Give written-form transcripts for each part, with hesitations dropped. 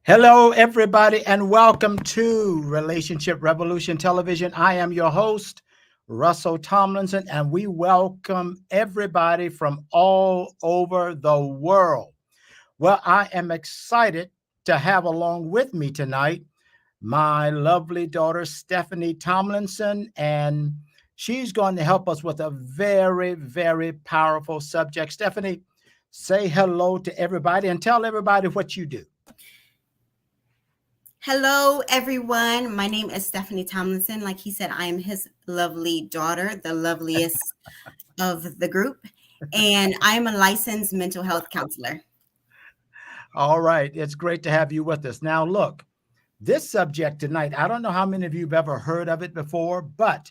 Hello, everybody, and welcome to Relationship Revolution Television. I am your host, Russell Tomlinson, and we welcome everybody from all over the world. Well, I am excited to have along with me tonight my lovely daughter, Stephanie Tomlinson, and she's going to help us with a very, very powerful subject. Stephanie, say hello to everybody and tell everybody what you do. Hello, everyone. My name is Stephanie Tomlinson. Like he said, I am his lovely daughter, the loveliest of the group, and I am a licensed mental health counselor. All right. It's great to have you with us. Now, look, this subject tonight, I don't know how many of you have ever heard of it before, but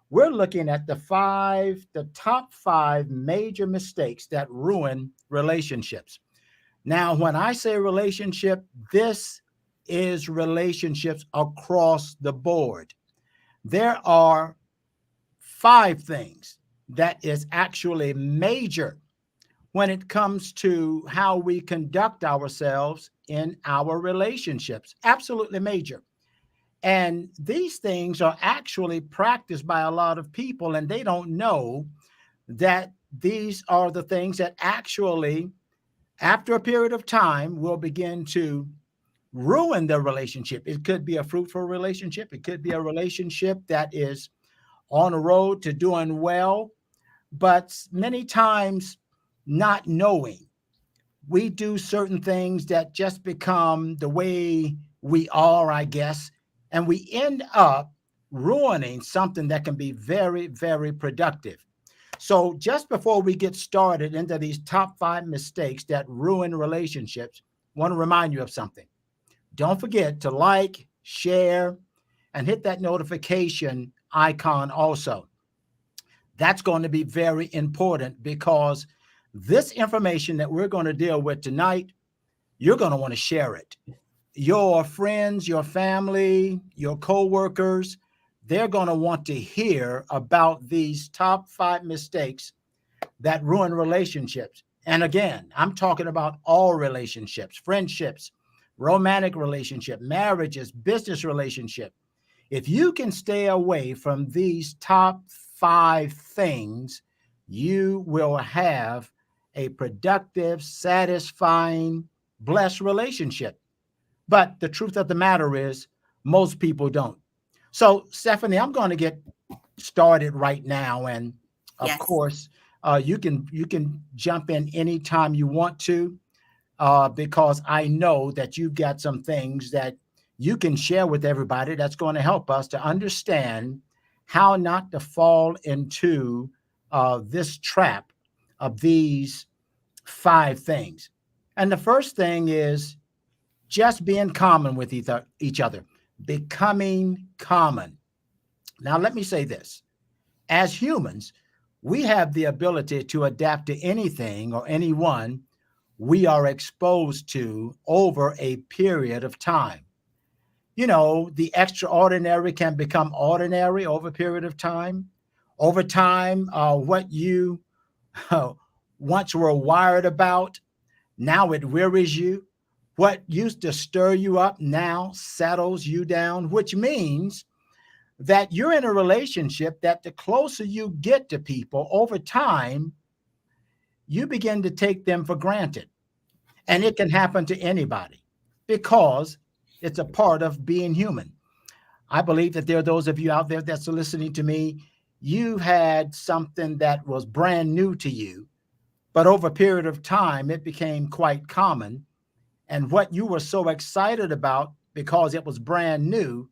we're looking at the top five major mistakes that ruin relationships. Now, when I say relationship, this is relationships across the board. There are five things that is actually major when it comes to how we conduct ourselves in our relationships. Absolutely major. And these things are actually practiced by a lot of people, and they don't know that these are the things that actually, after a period of time, will begin to ruin the relationship. It could be a fruitful relationship, it could be a relationship that is on a road to doing well, but many times not knowing we do certain things that just become the way we are, I guess, and we end up ruining something that can be very, very productive. So, just before we get started into these top five mistakes that ruin relationships, I want to remind you of something. Don't forget to like, share, and hit that notification icon also. That's going to be very important because this information that we're going to deal with tonight, you're going to want to share it. Your friends, your family, your coworkers, they're going to want to hear about these top five mistakes that ruin relationships. And again, I'm talking about all relationships, friendships, romantic relationship, marriages, business relationship. If you can stay away from these top five things, you will have a productive, satisfying, blessed relationship. But the truth of the matter is, most people don't. So, Stephanie, I'm going to get started right now, and of Yes. course, you can jump in anytime you want to, because I know that you've got some things that you can share with everybody that's going to help us to understand how not to fall into this trap of these five things. And the first thing is just being common with each other, becoming common. Now, let me say this. As humans, we have the ability to adapt to anything or anyone we are exposed to over a period of time. You know, the extraordinary can become ordinary over a period of time. Over time, what you once were wired about, now it wearies you. What used to stir you up now settles you down, which means that you're in a relationship that the closer you get to people over time, you begin to take them for granted. And it can happen to anybody because it's a part of being human. I believe that there are those of you out there that's listening to me. You had something that was brand new to you, but over a period of time, it became quite common. And what you were so excited about because it was brand new,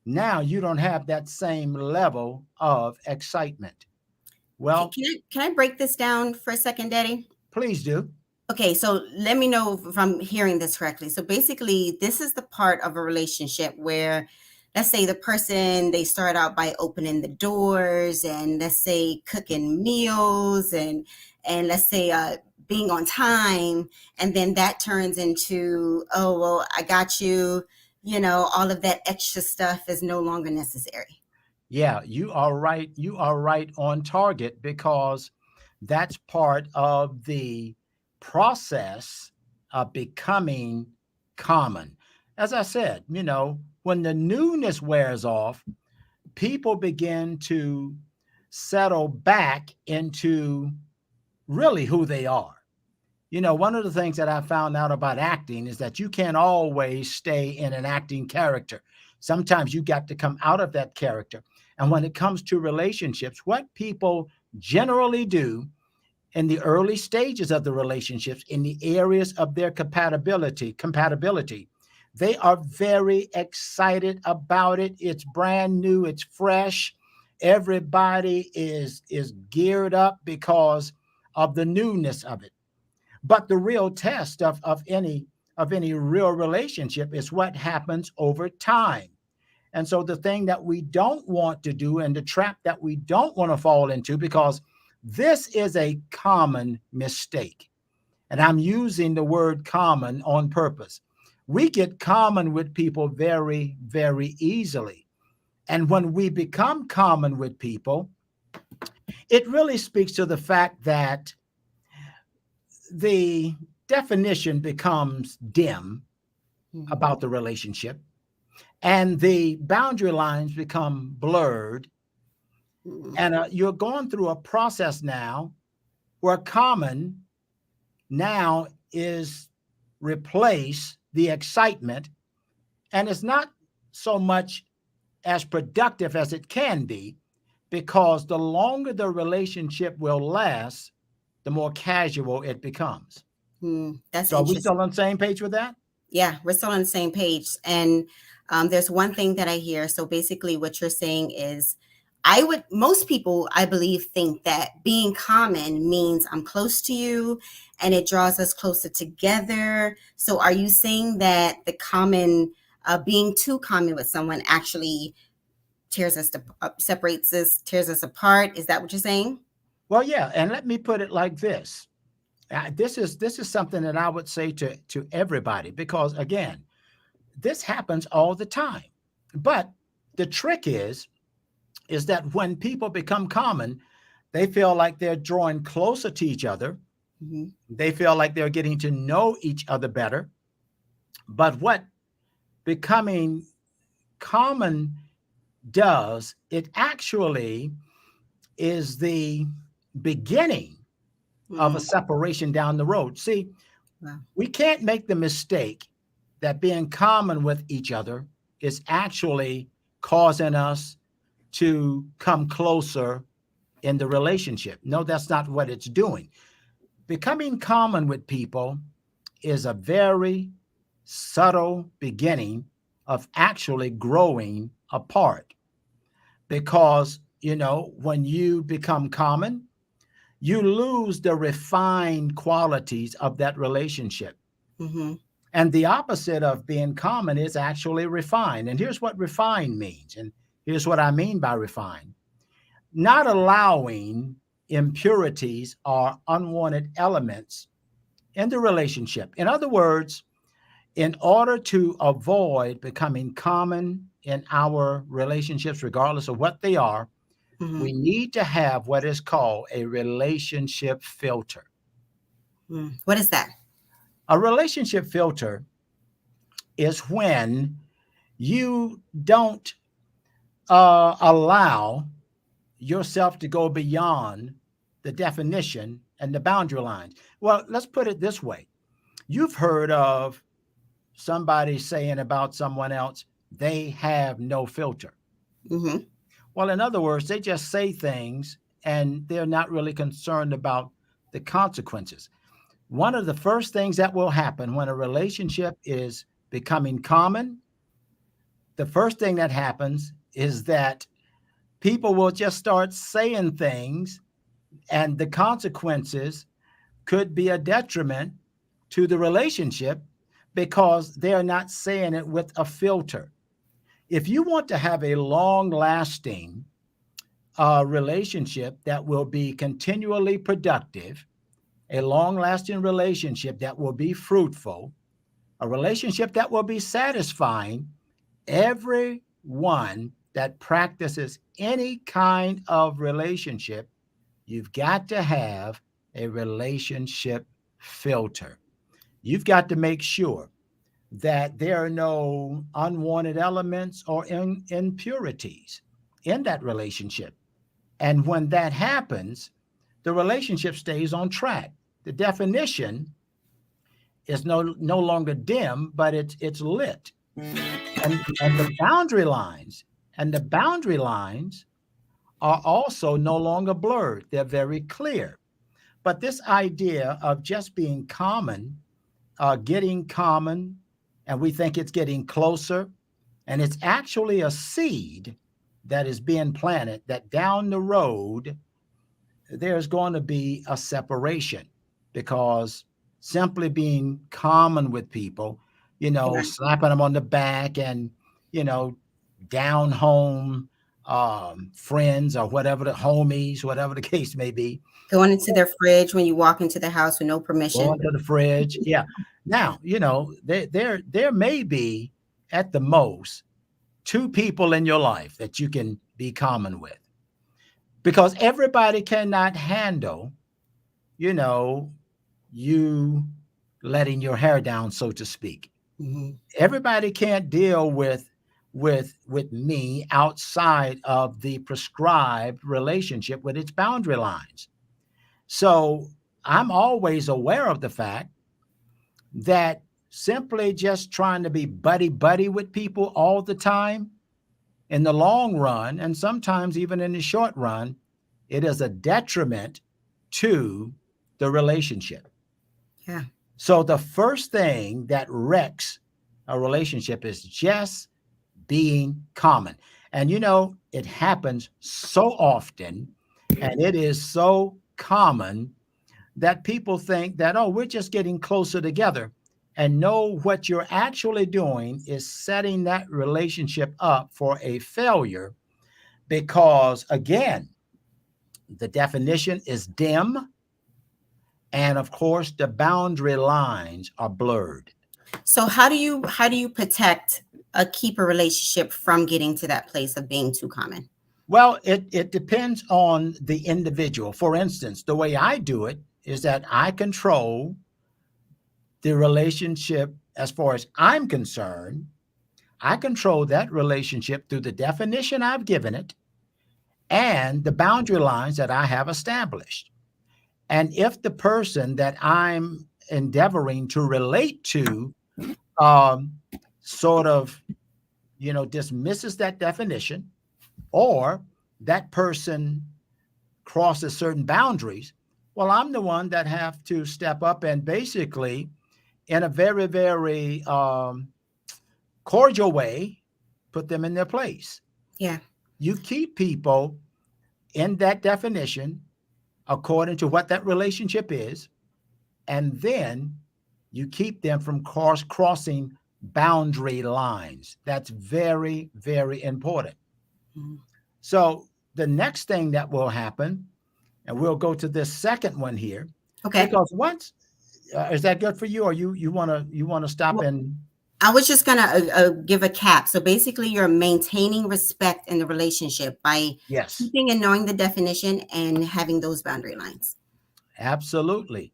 now you don't have that same level of excitement. Can, Well, can I can I break this down for a second, Daddy? please do. Okay, so let me know if I'm hearing this correctly. So basically, this is the part of a relationship where, let's say the person, they start out by opening the doors and let's say cooking meals and let's say being on time, and then that turns into, oh well, I got you. All of that extra stuff is no longer necessary. Yeah, you are right. You are right on target because that's part of the process of becoming common. as I said, when the newness wears off, people begin to settle back into really who they are. One of the things that I found out about acting is that you can't always stay in an acting character. Sometimes you got to come out of that character. And when it comes to relationships, what people generally do in the early stages of the relationships, in the areas of their compatibility, they are very excited about it. It's brand new, it's fresh. Everybody is geared up because of the newness of it. But the real test of any real relationship is what happens over time. And so the thing that we don't want to do, and the trap that we don't want to fall into, because this is a common mistake. And I'm using the word common on purpose. We get common with people very, very easily. And when we become common with people, it really speaks to the fact that the definition becomes dim Mm-hmm. about the relationship, and the boundary lines become blurred. Mm-hmm. And you're going through a process now where common now is replace the excitement, and it's not so much as productive as it can be, because the longer the relationship will last, the more casual it becomes. That's So are we interesting. still on the same page with that? Yeah, we're still on the same page. And there's one thing that I hear. So basically, what you're saying is, most people, I believe, think that being common means I'm close to you and it draws us closer together. So are you saying that being too common with someone actually separates us, tears us apart? Is that what you're saying? Well, yeah, and let me put it like this. This is something that I would say to everybody, because again, this happens all the time. But the trick is that when people become common, they feel like they're drawing closer to each other. Mm-hmm. They feel like they're getting to know each other better. But what becoming common does, it actually is the beginning of a Mm-hmm. separation down the road. See, Wow. we can't make the mistake that being common with each other is actually causing us to come closer in the relationship. No, that's not what it's doing. Becoming common with people is a very subtle beginning of actually growing apart, because, when you become common, you lose the refined qualities of that relationship. Mm-hmm. And the opposite of being common is actually refined. And here's what refined means. And here's what I mean by refined: not allowing impurities or unwanted elements in the relationship. In other words, in order to avoid becoming common in our relationships, regardless of what they are, Mm-hmm. we need to have what is called a relationship filter. What is that? A relationship filter is when you don't allow yourself to go beyond the definition and the boundary lines. Well, let's put it this way: you've heard of somebody saying about someone else, they have no filter. Mm-hmm. Well, in other words, they just say things and they're not really concerned about the consequences. One of the first things that will happen when a relationship is becoming common, the first thing that happens is that people will just start saying things, and the consequences could be a detriment to the relationship because they're not saying it with a filter. If you want to have a long lasting relationship that will be continually productive, a long lasting relationship that will be fruitful, a relationship that will be satisfying, everyone that practices any kind of relationship, you've got to have a relationship filter. You've got to make sure that there are no unwanted elements or impurities in that relationship. And when that happens, the relationship stays on track. The definition is no longer dim, but it's lit. And the boundary lines are also no longer blurred. They're very clear. But this idea of just being common, getting common, and we think it's getting closer, and it's actually a seed that is being planted that down the road there's going to be a separation, because simply being common with people, Yeah. slapping them on the back and, you know, down home friends or whatever, the homies, whatever the case may be, Going into their fridge when you walk into the house with no permission. going to the fridge. Yeah. Now, there may be at the most two people in your life that you can be common with, because everybody cannot handle, you know, you letting your hair down, so to speak. Mm-hmm. Everybody can't deal with me outside of the prescribed relationship with its boundary lines. So I'm always aware of the fact that simply just trying to be buddy buddy with people all the time, in the long run, and sometimes even in the short run, it is a detriment to the relationship. Yeah. So the first thing that wrecks a relationship is just being common. And it happens so often, and it is so common that people think that, oh, we're just getting closer together. And know what you're actually doing is setting that relationship up for a failure, because, again, the definition is dim. And of course, the boundary lines are blurred. So how do you protect keep a relationship from getting to that place of being too common? Well, it depends on the individual. For instance, the way I do it is that I control the relationship as far as I'm concerned. I control that relationship through the definition I've given it and the boundary lines that I have established. And if the person that I'm endeavoring to relate to um, sort of, dismisses that definition, or that person crosses certain boundaries, well, I'm the one that have to step up and basically, in a very, very cordial way, put them in their place. Yeah. You keep people in that definition according to what that relationship is, and then you keep them from crossing boundary lines. That's very, very important. Mhm. So the next thing that will happen, and we'll go to this second one here, Okay. because once is that good for you, or you want to stop Well, and I was just gonna give a cap. So basically, you're maintaining respect in the relationship by yes, keeping and knowing the definition and having those boundary lines. absolutely.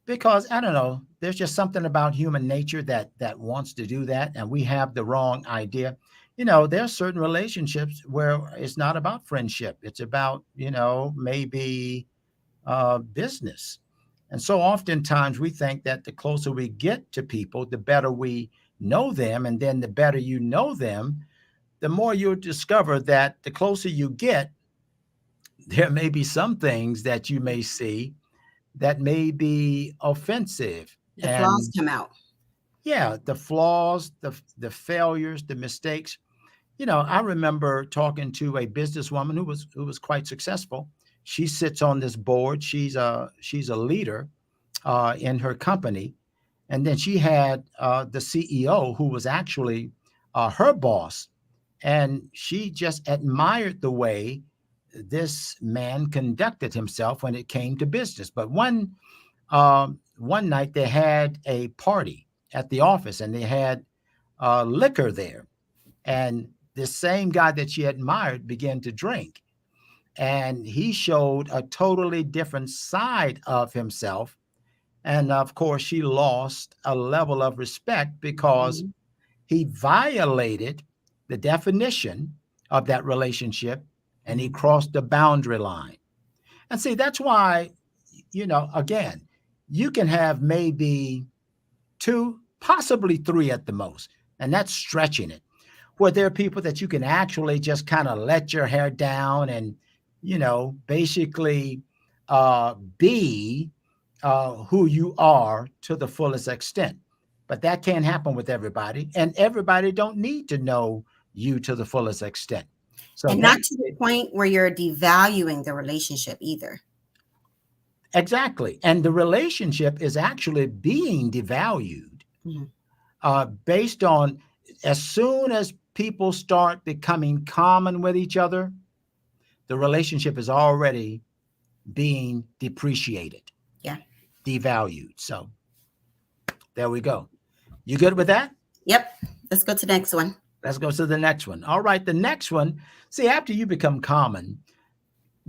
Because I don't know, there's just something about human nature that wants to do that, and we have the wrong idea. There are certain relationships where it's not about friendship; it's about maybe business. And so oftentimes we think that the closer we get to people, the better we know them, and then the better you know them, the more you'll discover that the closer you get, there may be some things that you may see that may be offensive. The flaws And come out. yeah, the flaws, the failures, the mistakes. I remember talking to a businesswoman who was quite successful. She sits on this board. She's a leader in her company, and then she had the CEO who was actually her boss, and she just admired the way this man conducted himself when it came to business. But one night they had a party at the office, and they had liquor there, and this same guy that she admired began to drink, and he showed a totally different side of himself And of course, she lost a level of respect because Mhm. he violated the definition of that relationship and he Mhm. crossed the boundary line. And see, that's why, again, you can have maybe two, possibly three at the most, and that's stretching it, where there are people that you can actually just kind of let your hair down and, basically be who you are to the fullest extent. But that can't happen with everybody, and everybody don't need to know you to the fullest extent. So And that not to the point where you're devaluing the relationship either. exactly, and the relationship is actually being devalued Mhm. based on as soon as people start becoming common with each other, the relationship is already being depreciated, Yeah. devalued. So there we go. You good with that? Yep. Let's go to the next one. Let's go to the next one. All right, the next one. See, after you become common,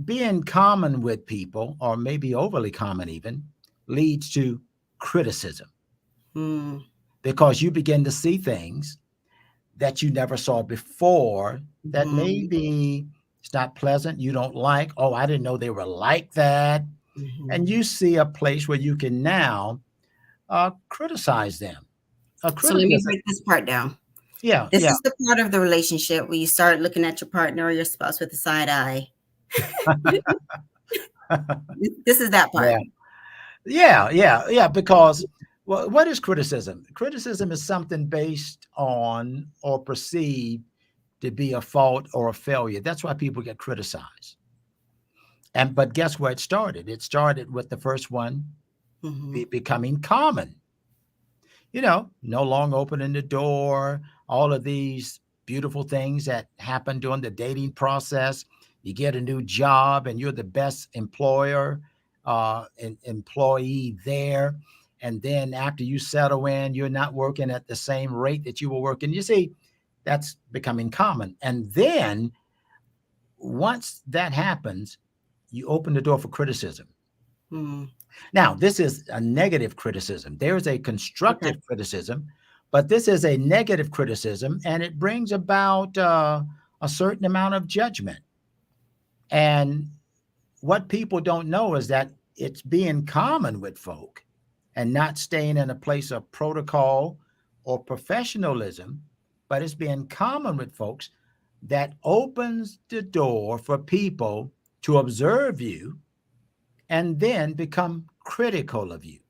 being common with people, or maybe overly common even, leads to criticism Mm. because you begin to see things that you never saw before that Mhm. maybe it's not pleasant, you don't like. Oh, I didn't know they were like that. And Mhm. you see a place where you can now criticize them. A So let me criticism. break this part down. Yeah, This yeah. is the part of the relationship where you start looking at your partner or your spouse with a side eye. This is that part. Yeah, yeah, yeah, yeah. Because what is criticism? Criticism is something based on or perceived to be a fault or a failure. That's why people get criticized. And but guess where it started? It started with the first one Mhm. becoming common. No longer opening the door, all of these beautiful things that happen during the dating process. You get a new job and you're the best employer and employee there. And then after you settle in, you're not working at the same rate that you were working. You see, that's becoming common. And then once that happens, you open the door for criticism. Mm. Now, this is a negative criticism. There's a Okay. constructive criticism, but this is a negative criticism, and it brings about a certain amount of judgment. And what people don't know is that it's being common with folk and not staying in a place of protocol or professionalism, but it's being common with folks that opens the door for people to observe you and then become critical of you.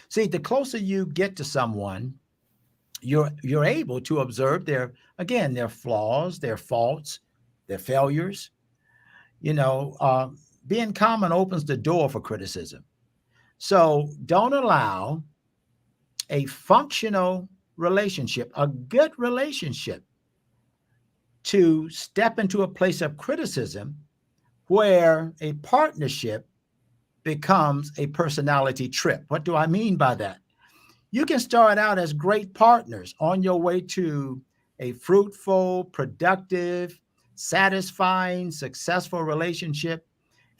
See, the closer you get to someone, you're able to observe their flaws, their faults, their failures. You know, uh, Being common opens the door for criticism. So don't allow a functional relationship, a good relationship, to step into a place of criticism where a partnership becomes a personality trip. What do I mean by that? You can start out as great partners on your way to a fruitful, productive, satisfying, successful relationship.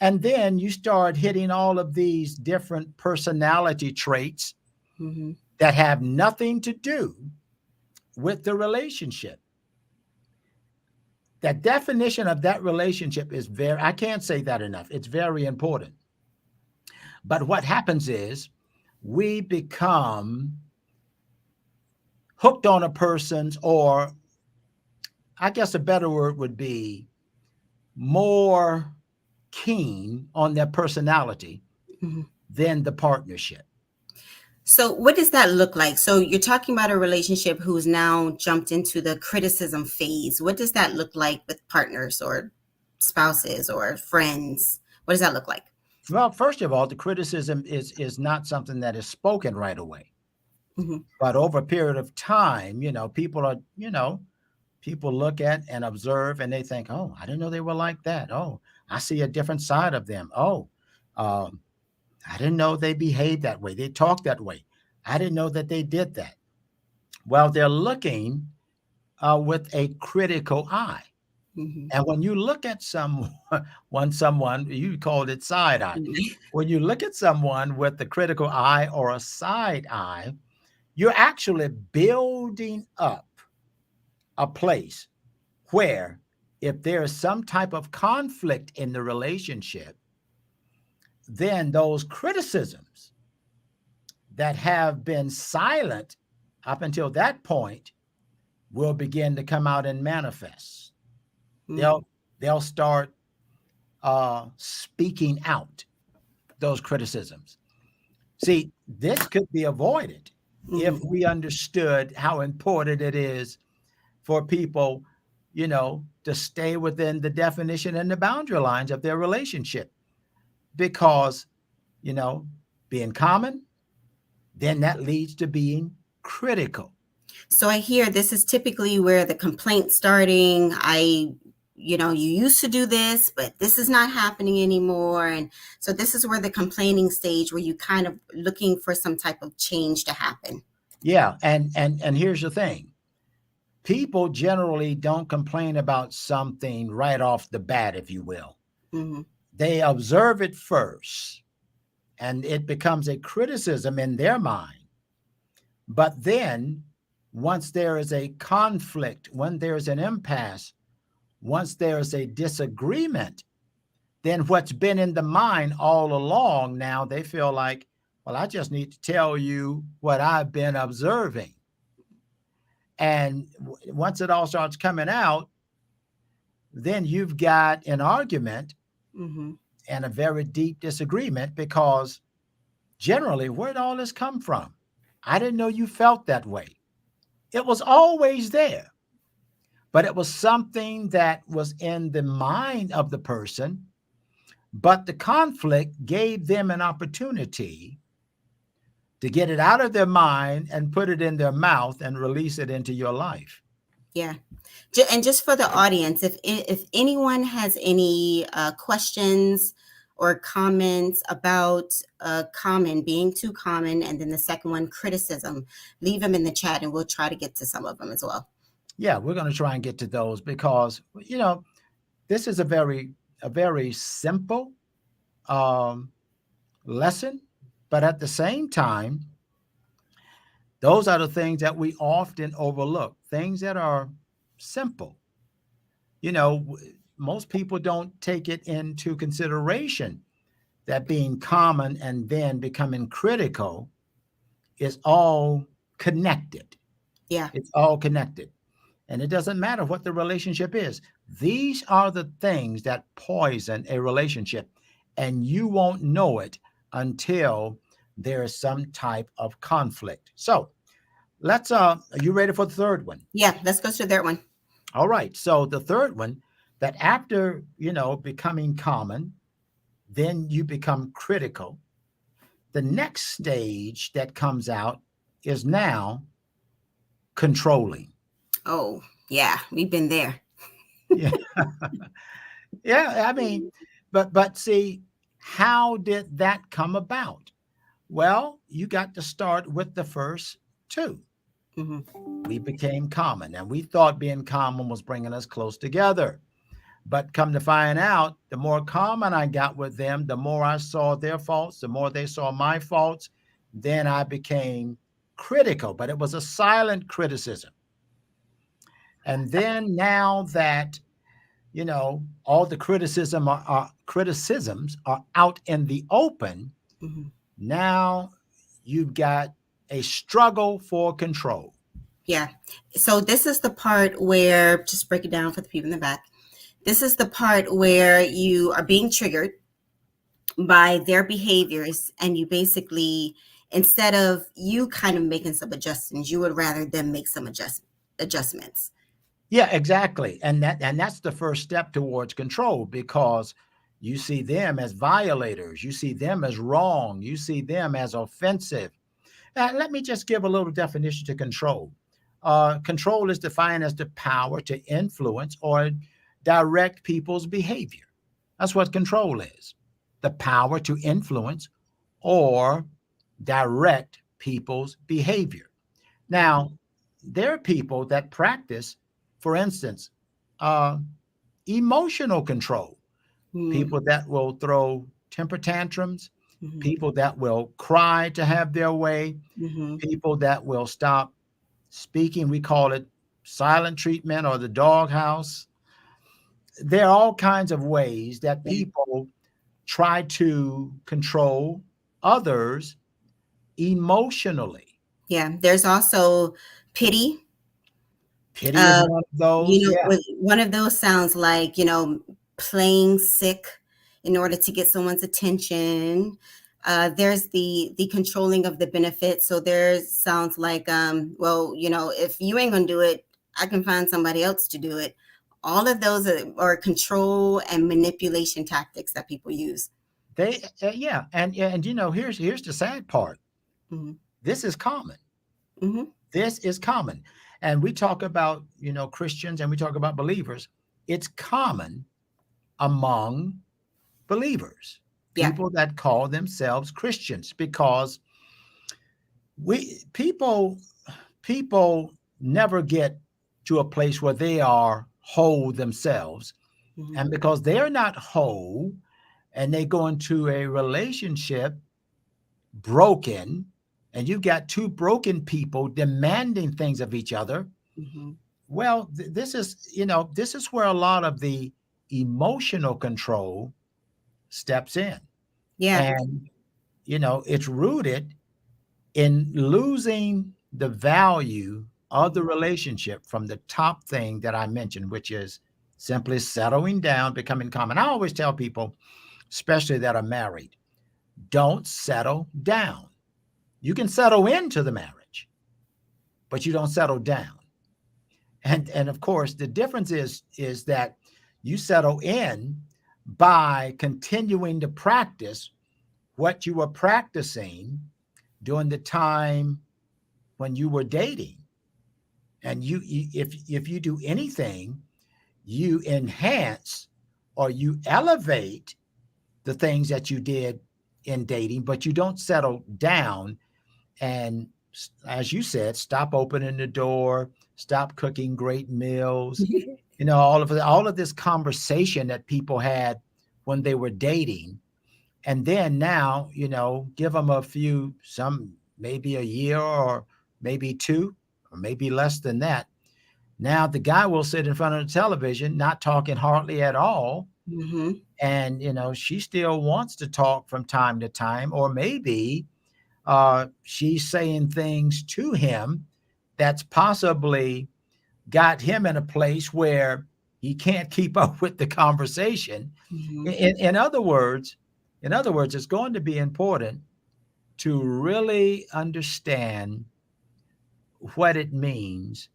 And then you start hitting all of these different personality traits Mhm. that have nothing to do with the relationship. That definition of that relationship is I can't say that enough. It's very important. But what happens is we become hooked on a person's, or I guess a better word would be more keen on their personality Mhm. than the partnership. So what does that look like? So you're talking about a relationship who's now jumped into the criticism phase. What does that look like with partners or spouses or friends? What does that look like? Well, first of all, the criticism is not something that is spoken right away. Mhm. But over a period of time, people look at and observe and they think, oh, I didn't know they were like that. Oh, I see a different side of them. Oh, um, I didn't know they behaved that way. They talked that way. I didn't know that they did that. Well, they're looking with a critical eye. Mhm. And when you look at someone, someone, you called it side eye. Mhm. When you look at someone with the critical eye or a side eye, you're actually building up a place where if there is some type of conflict in the relationship, then those criticisms that have been silent up until that point will begin to come out and manifest. Mhm. They'll start speaking out those criticisms. See, this could be avoided if Mhm. we understood how important it is for people, to stay within the definition and the boundary lines of their relationship. Because, you know, being common, then that leads to being critical. So I hear this is typically where the complaint starting. You used to do this, but this is not happening anymore. And so this is where the complaining stage where you kind of looking for some type of change to happen. Yeah, and here's the thing. People generally don't complain about something right off the bat, if you will. Mm-hmm. They observe it first, and it becomes a criticism in their mind. But then, once there is a conflict, when there's an impasse, once there's a disagreement, then what's been in the mind all along, now they feel like, well, I just need to tell you what I've been observing. And once it all starts coming out, then you've got an argument Mm-hmm. and a very deep disagreement because generally, where'd all this come from? I didn't know you felt that way. It was always there, but it was something that was in the mind of the person. But the conflict gave them an opportunity to get it out of their mind and put it in their mouth and release it into your life. Yeah. And just for the audience, if anyone has any questions or comments about common being too common, and then the second one, criticism, leave them in the chat and we'll try to get to some of them as well. Yeah, we're going to try and get to those because, this is a very simple um, lesson, but at the same time, those are the things that we often overlook, things that are simple. Most people don't take it into consideration that being common and then becoming critical is all connected. Yeah. It's all connected. And it doesn't matter what the relationship is. These are the things that poison a relationship. And you won't know it until there is some type of conflict. So are you ready for the third one? Yeah. Let's go to that one. All right. So the third one, that after, becoming common, then you become critical. The next stage that comes out is now controlling. Oh, yeah. We've been there. Yeah. Yeah. I mean, but see, how did that come about? Well, you got to start with the first two. Mm-hmm. We became common, and we thought being common was bringing us close together. But come to find out, the more common I got with them, the more I saw their faults, the more they saw my faults, then I became critical, but it was a silent criticism. And then now that, all the criticisms are out in the open, Mm-hmm. now you've got a struggle for control. Yeah. So this is the part where, just break it down for the people in the back. This is the part where you are being triggered by their behaviors, and you basically, instead of you kind of making some adjustments, you would rather them make some adjustments. Yeah, exactly. And that's the first step towards control because you see them as violators, you see them as wrong, you see them as offensive. Let me just give a little definition to control. Control is defined as the power to influence or direct people's behavior. That's what control is, the power to influence or direct people's behavior. Now, there are people that practice, for instance, uh, emotional control. Mm-hmm. People that will throw temper tantrums, Mm-hmm. people that will cry to have their way, Mm-hmm. people that will stop speaking. We call it silent treatment or the doghouse. There are all kinds of ways that Yeah. people try to control others emotionally. Yeah. There's also pity. Pity is one of those. Yeah. One of those sounds like, playing sick in order to get someone's attention. There's the controlling of the benefits. So there sounds like, well, if you ain't gonna do it, I can find somebody else to do it. All of those are control and manipulation tactics that people use. They yeah, and here's the sad part. Hmm. This is common. Hmm. This is common. And we talk about, Christians and we talk about believers. It's common among believers, Yeah. people that call themselves Christians, because we people never get to a place where they are whole themselves. Hmm. And because they're not whole and they go into a relationship broken, and you've got two broken people demanding things of each other. Hmm. Well, this is where a lot of the emotional control steps in. Yeah. And it's rooted in losing the value of the relationship from the top thing that I mentioned, which is simply settling down, becoming common. I always tell people, especially that are married, don't settle down. You can settle into the marriage, but you don't settle down. And of course, the difference is that you settle in by continuing to practice what you were practicing during the time when you were dating. And if you do anything, you enhance or you elevate the things that you did in dating, but you don't settle down and, as you said, stop opening the door, stop cooking great meals. All of this conversation that people had when they were dating, and then now, give them some maybe a year or maybe two or maybe less than that. Now the guy will sit in front of the television, not talking hardly at all. Hmm. And, she still wants to talk from time to time, or maybe she's saying things to him that's possibly got him in a place where he can't keep up with the conversation. Hmm. In other words, it's going to be important to really understand what it means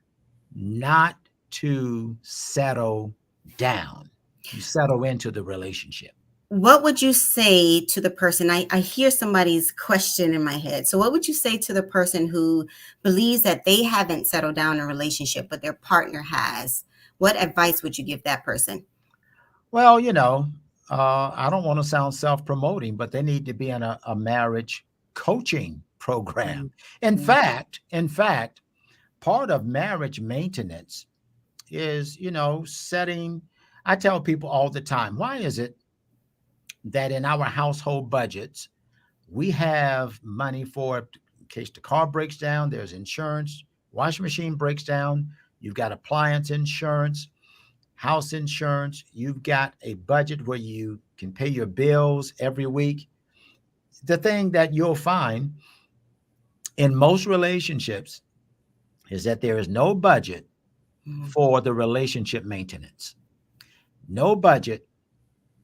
not to settle down. You settle into the relationship. What would you say to the person? I hear somebody's question in my head. So, what would you say to the person who believes that they haven't settled down in a relationship, but their partner has? What advice would you give that person? Well, I don't want to sound self-promoting, but they need to be in a marriage coaching program. Mhm. In fact, part of marriage maintenance is, setting. I tell people all the time, why is it that in our household budgets, we have money for, in case the car breaks down, there's insurance, washing machine breaks down, you've got appliance insurance, house insurance, you've got a budget where you can pay your bills every week. The thing that you'll find in most relationships is that there is no budget Mhm. for the relationship maintenance, no budget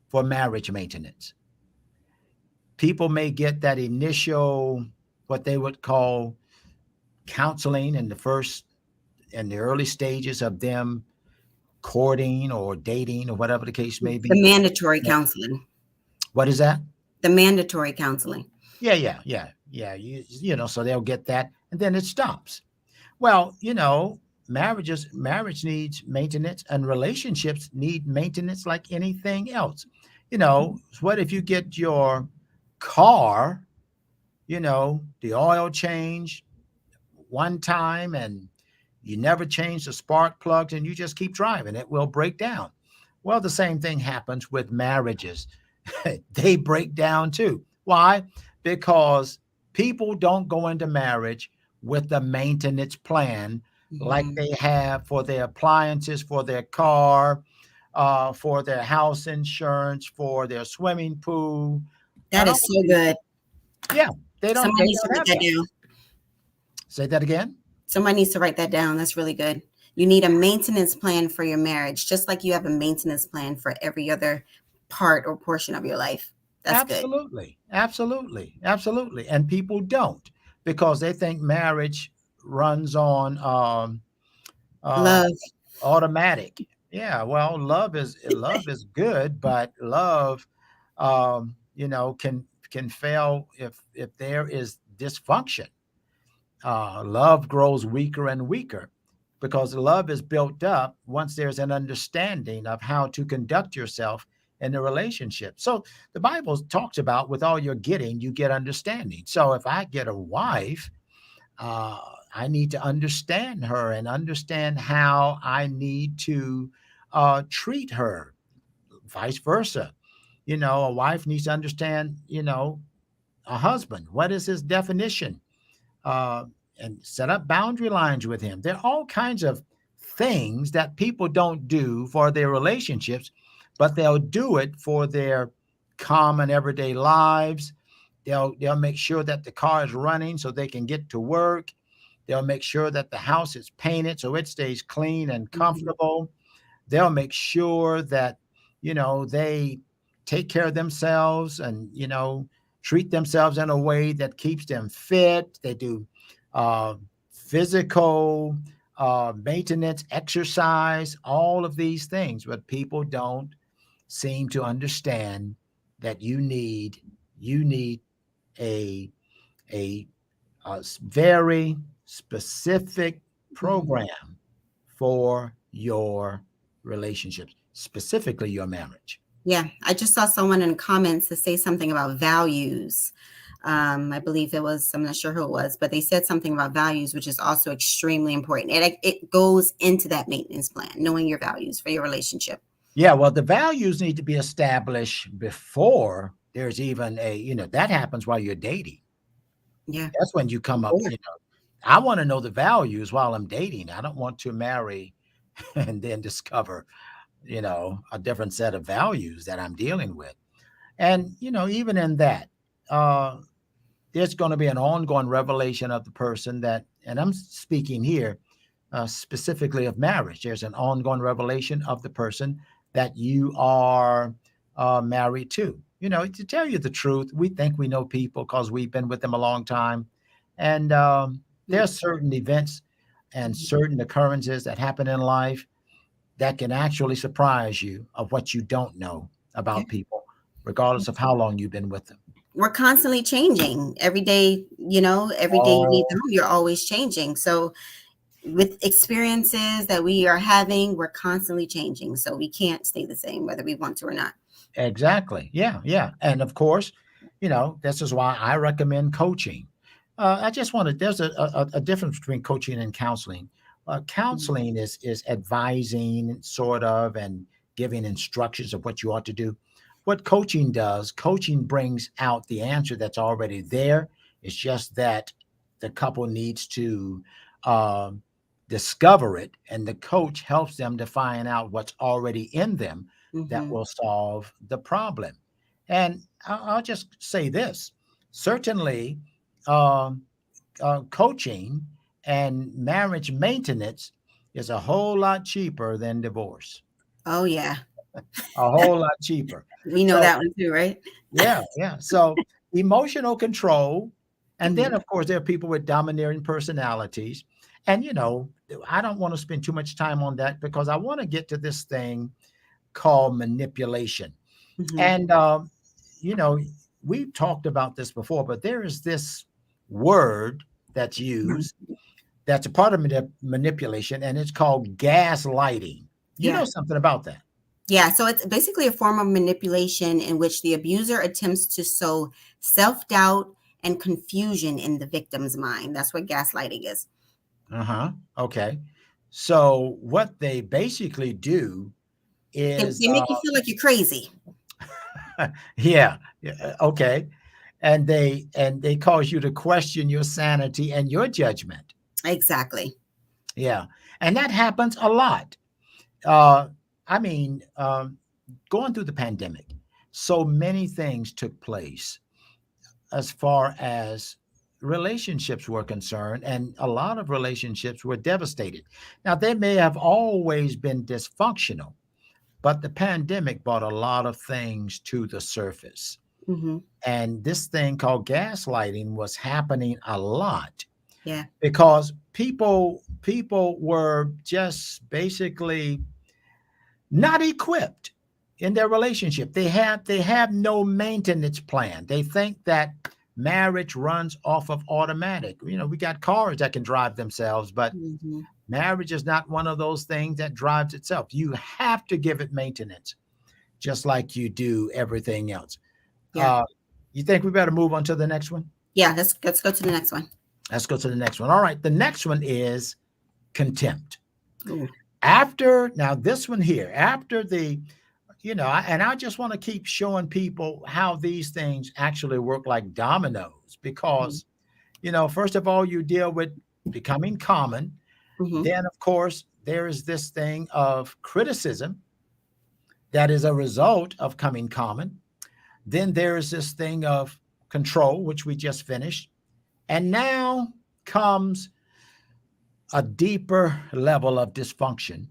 for marriage maintenance. People may get that initial, what they would call counseling in the early stages of them courting or dating or whatever the case may The be. mandatory counseling. What is that? The mandatory counseling. Yeah. So they'll get that and then it stops. Well, marriage needs maintenance and relationships need maintenance like anything else. What if you get your car, the oil change one time and you never change the spark plugs and you just keep driving, it will break down. Well, the same thing happens with marriages. They break down too. Why? Because people don't go into marriage with a maintenance plan like Mhm. they have for their appliances, for their car, for their house insurance, for their swimming pool, That and all is of so these good. things. Yeah, they don't. Somebody They needs to don't write have that that. down. Say that again. Somebody needs to write that down. That's really good. You need a maintenance plan for your marriage, just like you have a maintenance plan for every other part or portion of your life. That's good. Absolutely, absolutely, absolutely. And people don't because they think marriage runs on uh, Love. automatic. Yeah, well, love is good, but love, can fail if there is dysfunction. Love grows weaker and weaker because love is built up once there's an understanding of how to conduct yourself in a relationship. So the Bible talks about with all you're getting, you get understanding. So if I get a wife, uh, I need to understand her and understand how I need to treat her, vice versa. A wife needs to understand, a husband. What is his definition? uh, and set up boundary lines with him. There are all kinds of things that people don't do for their relationships, but they'll do it for their common everyday lives. They'll make sure that the car is running so they can get to work. They'll make sure that the house is painted so it stays clean and Mhm. comfortable. They'll make sure that they take care of themselves and treat themselves in a way that keeps them fit. They do uh, physical maintenance, exercise, all of these things, but people don't seem to understand that you need a a, very specific Mhm. program for your relationships, specifically your marriage. Yeah, I just saw someone in comments to say something about values. I believe it was, I'm not sure who it was, but they said something about values, which is also extremely important. It goes into that maintenance plan, knowing your values for your relationship. Yeah, well, the values need to be established before there's even that happens while you're dating. Yeah, That's when you come up, before. I want to know the values while I'm dating. I don't want to marry and then discover, a different set of values that I'm dealing with. And, even in that, uh, there's going to be an ongoing revelation of the person that, and I'm speaking here specifically of marriage. There's an ongoing revelation of the person that you are married to. To tell you the truth, we think we know people because we've been with them a long time. And there are Mm-hmm. certain events and certain occurrences that happen in life that can actually surprise you of what you don't know Yeah. about people, regardless of how long you've been with them. We're constantly changing every day. Every day you leave the Oh, home, you're always changing. So with experiences that we are having, we're constantly changing. So we can't stay the same whether we want to or not. exactly. Yeah, yeah. And of course, this is why I recommend coaching. I just wanted there's a difference between coaching and counseling. Mhm. Counseling is advising sort of and giving instructions of what you ought to do. What coaching does, coaching brings out the answer that's already there. It's just that the couple needs to um, discover it, and the coach helps them to find out what's already in them that Mhm. will solve the problem. And I'll just say this: certainly, um, coaching and marriage maintenance is a whole lot cheaper than divorce. Oh yeah. A whole lot cheaper. We know So that one too, right? yeah, yeah. So emotional control, and then Mhm. of course there are people with domineering personalities, and I don't want to spend too much time on that because I want to get to this thing called manipulation. Mhm. And you know, we've talked about this before, but there is this word that's Mhm. used that's a part of manipulation, and it's called gaslighting. You Yeah. know something about that? Yeah, so it's basically a form of manipulation in which the abuser attempts to sow self-doubt and confusion in the victim's mind. That's what gaslighting is. Uh huh. Okay. So what they basically do is They make you feel like you're crazy. yeah, okay, and they cause you to question your sanity and your judgment. Exactly. Yeah, and that happens a lot. Uh, I mean, going through the pandemic, so many things took place as far as relationships were concerned, and a lot of relationships were devastated. Now, they may have always been dysfunctional, but the pandemic brought a lot of things to the surface. Hmm. And this thing called gaslighting was happening a lot Yeah. because people were just basically not equipped in their relationship. They have no maintenance plan. They think that marriage runs off of automatic. We got cars that can drive themselves, but Hmm. marriage is not one of those things that drives itself. You have to give it maintenance, just like you do everything else. Yeah. Uh, you think we better move on to the next one? Yeah. Let's go to the next one. Let's go to the next one. All right, the next one is contempt. Ooh. After now, this one here, after the and I just want to keep showing people how these things actually work like dominoes because, first of all, you deal with becoming common. Mm-hmm. Then, of course, there is this thing of criticism that is a result of coming common. Then there is this thing of control, which we just finished. And now comes a deeper level of dysfunction,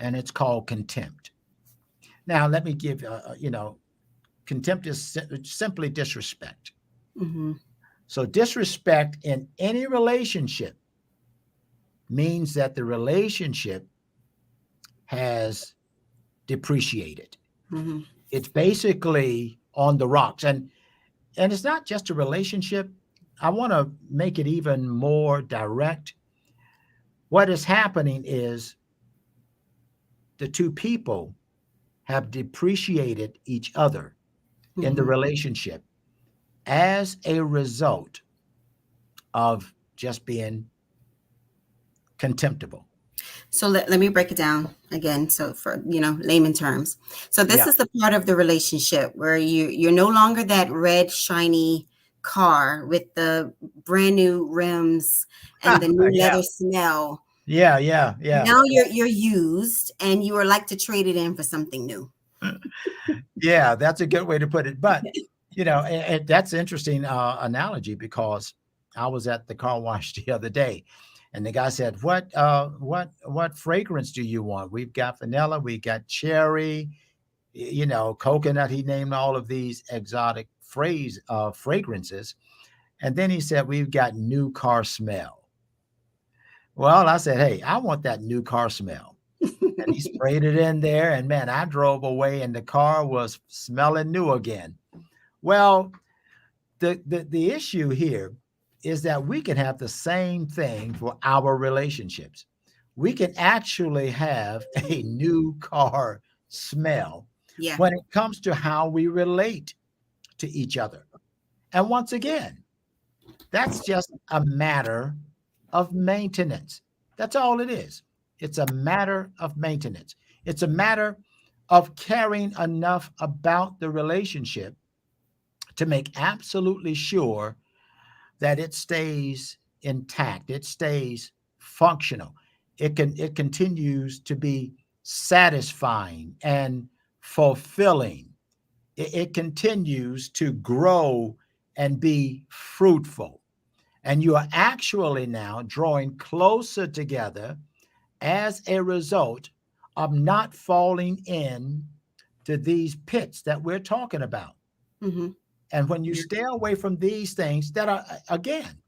and it's called contempt. Now, let me give, contempt is simply disrespect. Mm-hmm. So, disrespect in any relationship means that the relationship has depreciated. Mm-hmm. It's basically on the rocks. And it's not just a relationship. I want to make it even more direct. What is happening is the two people have depreciated each other in the Mm-hmm. relationship as a result of just being contemptible. So let me break it down again. So for, layman terms. So this Yeah. is the part of the relationship where you're no longer that red shiny car with the brand new rims and the new Yeah. leather smell. Yeah. Yeah. Yeah. Now you're used and you are like to trade it in for something new. Yeah. That's a good way to put it. But, that's an interesting analogy because I was at the car wash the other day and the guy said, what fragrance do you want? We've got vanilla, we got cherry, coconut. He named all of these exotic fragrances. And then he said, we've got new car smell. Well, I said, hey, I want that new car smell. And he sprayed it in there. And man, I drove away and the car was smelling new again. Well, the issue here is that we can have the same thing for our relationships. We can actually have a new car smell Yeah. when it comes to how we relate to each other. And once again, that's just a matter of maintenance. That's all it is. It's a matter of maintenance. It's a matter of caring enough about the relationship to make absolutely sure that it stays intact, it stays functional. It continues to be satisfying and fulfilling. It continues to grow and be fruitful. And you are actually now drawing closer together as a result of not falling in to these pits that we're talking about. Mm-hmm. And when you stay away from these things that are, again,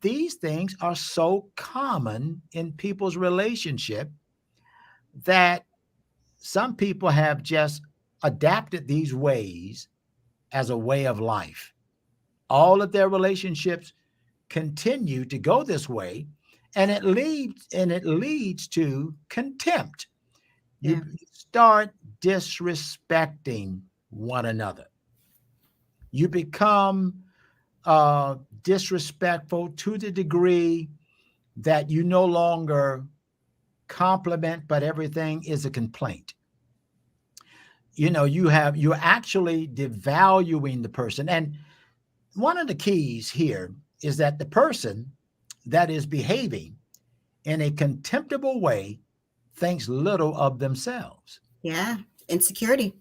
these things are so common in people's relationship that some people have just adapted these ways as a way of life. All of their relationships continue to go this way, and it leads to contempt. Yeah. You start disrespecting one another. You become disrespectful to the degree that you no longer compliment, but everything is a complaint. you're actually devaluing the person. And one of the keys here is that the person that is behaving in a contemptible way thinks little of themselves. Yeah. Insecurity.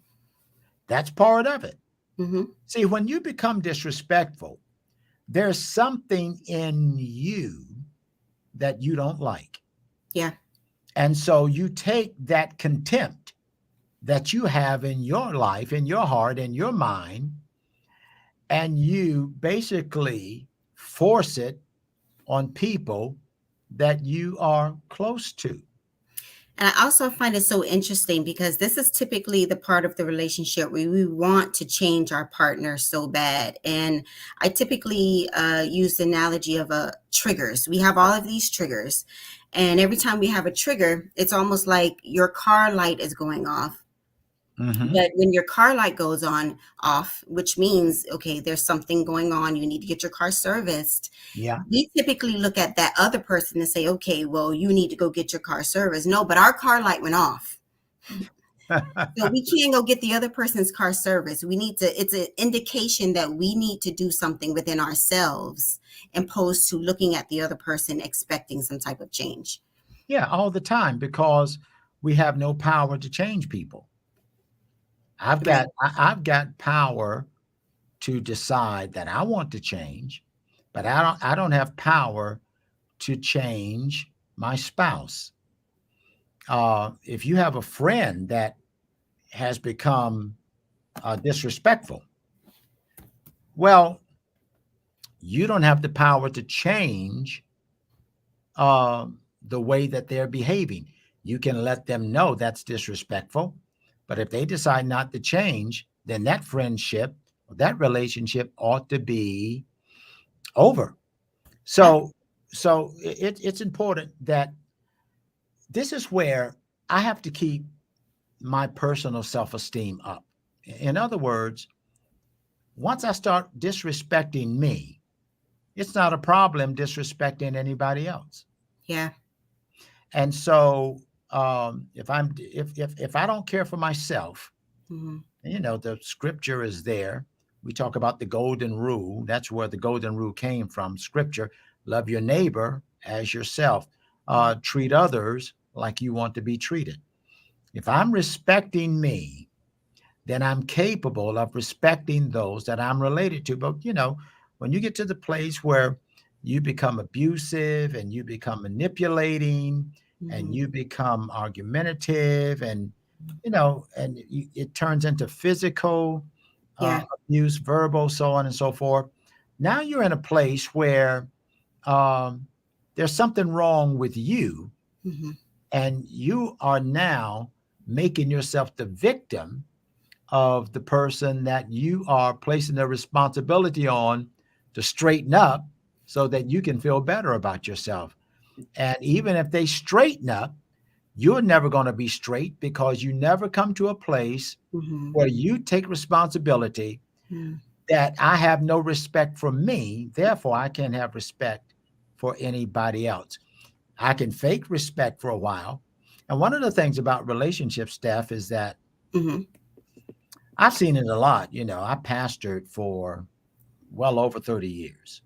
That's part of it. Mm-hmm. See, when you become disrespectful, there's something in you that you don't like. Yeah. And so you take that contempt that you have in your life, in your heart, in your mind, and you basically force it on people that you are close to. And I also find it so interesting because this is typically the part of the relationship where we want to change our partner so bad. And I typically use the analogy of triggers. We have all of these triggers. And every time we have a trigger, it's almost like your car light is going off. Mm-hmm. But when your car light goes on off, which means, okay, there's something going on, you need to get your car serviced. Yeah. We typically look at that other person and say, okay, well, you need to go get your car serviced. No, but our car light went off. So we can't go get the other person's car service. We need to, it's an indication that we need to do something within ourselves, opposed to looking at the other person expecting some type of change. Yeah, all the time, because we have no power to change people. Right. I've got power to decide that I want to change, but I don't have power to change my spouse. If you have a friend that has become disrespectful, well, you don't have the power to change uh, the way that they're behaving. You can let them know that's disrespectful, but if they decide not to change, then that friendship, that relationship ought to be over. Yeah. So, it's important that this is where I have to keep my personal self-esteem up. In other words, once I start disrespecting me, it's not a problem disrespecting anybody else. Yeah. And so, if I don't care for myself, Mm-hmm. the scripture is there. We talk about the golden rule. That's where the golden rule came from. Scripture: love your neighbor as yourself. Treat others like you want to be treated. If I'm respecting me, then I'm capable of respecting those that I'm related to. But when you get to the place where you become abusive and you become manipulating and Mm-hmm. you become argumentative, and it turns into physical Yeah. abuse, verbal, so on and so forth. Now you're in a place where um, there's something wrong with you, Mm-hmm. and you are now making yourself the victim of the person that you are placing the responsibility on to straighten up so that you can feel better about yourself. And even if they straighten up, you're never going to be straight because you never come to a place Mm-hmm. where you take responsibility Mm-hmm. that I have no respect for me, therefore I can't have respect for anybody else. I can fake respect for a while. And one of the things about relationship stuff is that Mm-hmm. I've seen it a lot. I pastored for well over 30 years.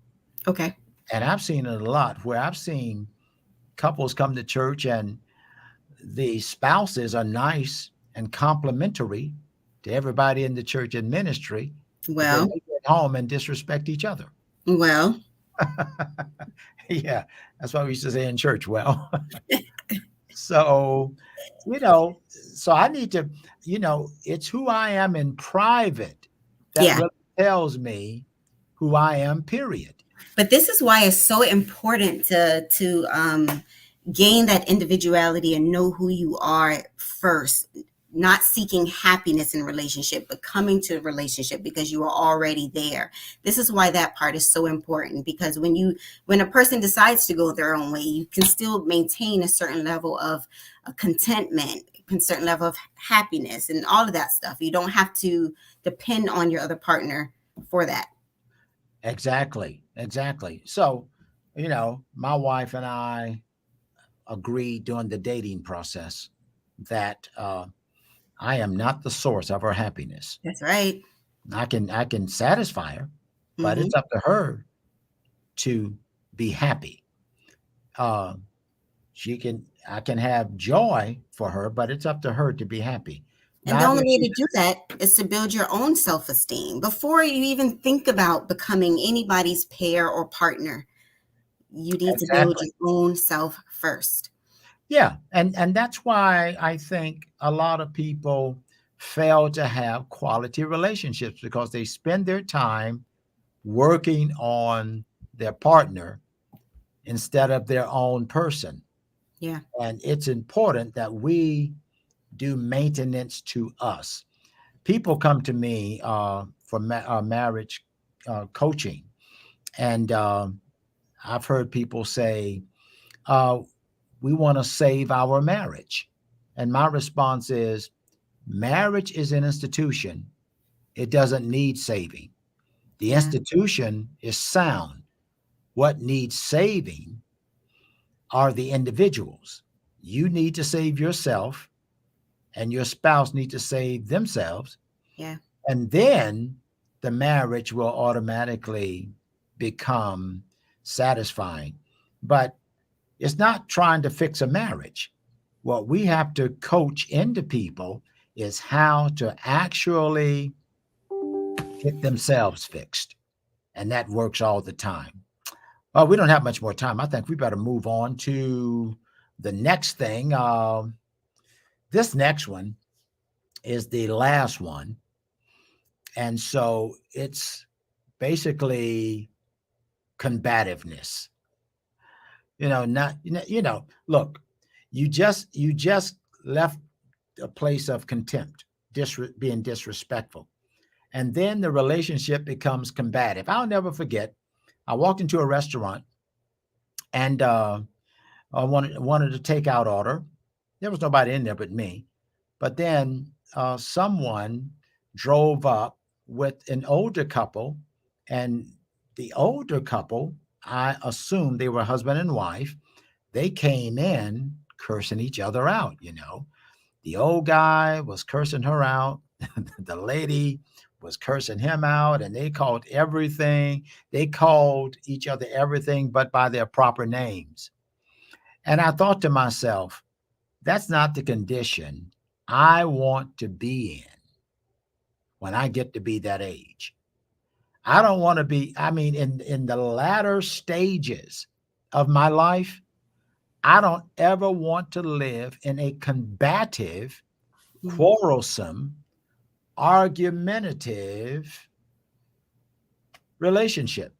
Okay. And I've seen it a lot where I've seen couples come to church and the spouses are nice and complimentary to everybody in the church and ministry, but then Well, they get home and disrespect each other. well, Yeah, that's what we used to say in church. Well, so, you know, so I need to, it's who I am in private that yeah. really tells me who I am, period. But this is why it's so important to gain that individuality and know who you are first. Not seeking happiness in relationship, but coming to a relationship because you are already there. This is why that part is so important, because when a person decides to go their own way, you can still maintain a certain level of contentment, a certain level of happiness, and all of that stuff. You don't have to depend on your other partner for that. Exactly. Exactly. So, my wife and I agreed during the dating process that I am not the source of her happiness. That's right. I can satisfy her, but Mm-hmm. it's up to her to be happy. Uh, she can I can have joy for her, but it's up to her to be happy. And the Not only if way she's to do that is to build your own self esteem before you even think about becoming anybody's pair or partner. You need to build exactly. your own self first. Yeah, and that's why I think a lot of people fail to have quality relationships because they spend their time working on their partner instead of their own person. Yeah. And it's important that we do maintenance to us. People come to me for marriage coaching, and I've heard people say, uh, "We want to save our marriage," and my response is, "Marriage is an institution; it doesn't need saving. The Yeah. institution is sound. What needs saving are the individuals. You need to save yourself, and your spouse need to save themselves, Yeah. and then the marriage will automatically become satisfying. But it's not trying to fix a marriage. What we have to coach into people is how to actually get themselves fixed. And that works all the time. Well, we don't have much more time. I think we better move on to the next thing. This next one is the last one. And so it's basically combativeness. Not look, you just left a place of contempt, being disrespectful. And then the relationship becomes combative. I'll never forget. I walked into a restaurant and I wanted a takeout order. There was nobody in there but me. But then someone drove up with an older couple, and the older couple, I assumed they were husband and wife. They came in cursing each other out. The old guy was cursing her out. The lady was cursing him out, and they called everything. They called each other everything but by their proper names. And I thought to myself, that's not the condition I want to be in when I get to be that age. I don't want to be, I mean, in the latter stages of my life, I don't ever want to live in a combative, Mm. quarrelsome, argumentative relationship.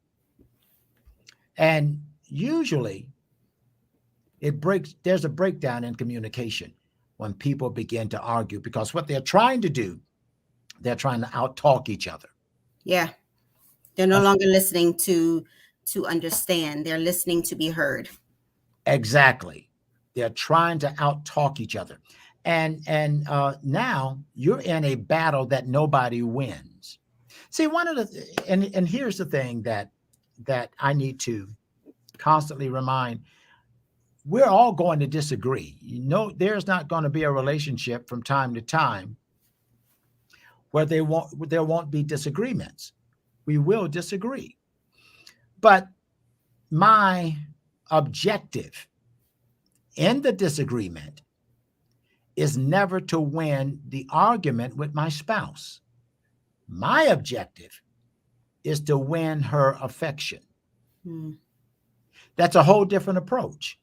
And usually there's a breakdown in communication when people begin to argue because what they're trying to do, they're trying to outtalk each other. Yeah. They're no longer listening to understand. They're listening to be heard. Exactly. They're trying to outtalk each other. And now you're in a battle that nobody wins. See, one of the and here's the thing that I need to constantly remind, we're all going to disagree. There's not going to be a relationship from time to time where there won't be disagreements. We will disagree. But my objective in the disagreement is never to win the argument with my spouse. My objective is to win her affection. Mm. That's a whole different approach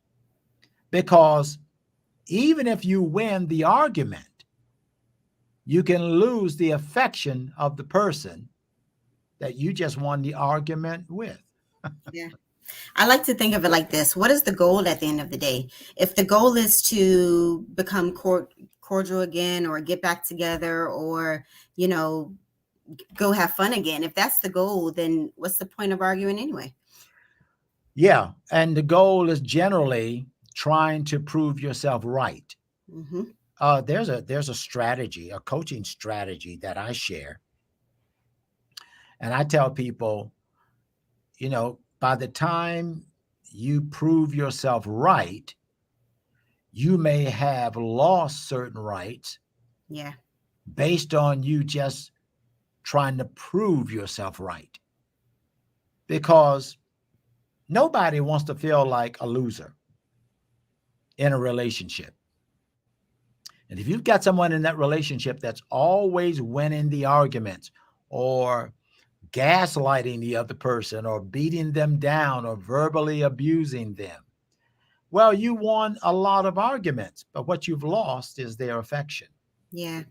because even if you win the argument, you can lose the affection of the person that you just won the argument with. Yeah. I like to think of it like this. What is the goal at the end of the day? If the goal is to become cordial again or get back together or, you know, go have fun again, if that's the goal, then what's the point of arguing anyway? Yeah. And the goal is generally trying to prove yourself right. Mm-hmm. There's a strategy, a coaching strategy that I share. And I tell people, by the time you prove yourself right, you may have lost certain rights, Yeah. based on you just trying to prove yourself right. Because nobody wants to feel like a loser in a relationship. And if you've got someone in that relationship that's always winning the arguments or gaslighting the other person or beating them down or verbally abusing them, well, you won a lot of arguments, but what you've lost is their affection. Yeah.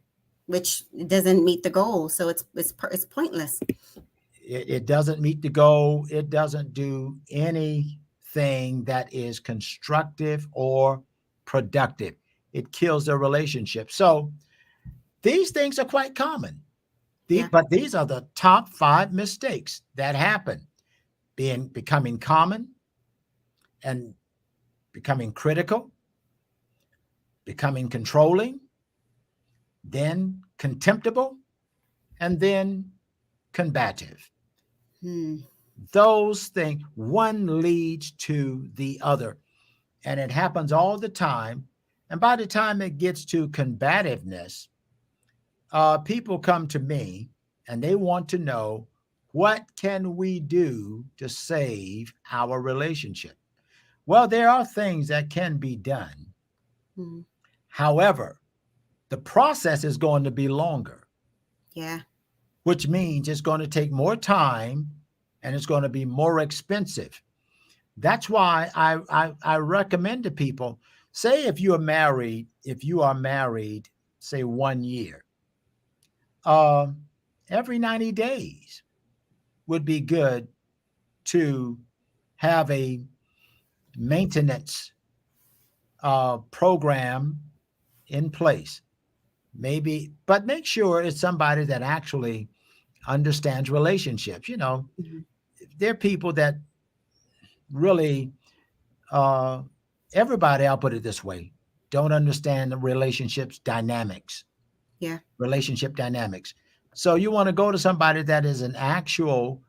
Which doesn't meet the goal. So it's pointless. It doesn't meet the goal. It doesn't do anything that is constructive or productive. It kills the relationship. So these things are quite common. Yeah. But these are the top 5 mistakes that happen: becoming common and becoming critical, becoming controlling, then contemptible, and then combative. Hmm. Those things, one leads to the other, and it happens all the time. And by the time it gets to combativeness, people come to me and they want to know, what can we do to save our relationship? Well, there are things that can be done. Hmm. However, the process is going to be longer, Yeah. which means it's going to take more time and it's going to be more expensive. That's why I recommend to people, say if you are married, say 1 year, uh, every 90 days would be good to have a maintenance program in place. Maybe, but make sure it's somebody that actually understands relationships. Hmm. There are people that really, uh, everybody, I'll put it this way, don't understand the Yeah. relationship dynamics. So you want to go to somebody that is an actual,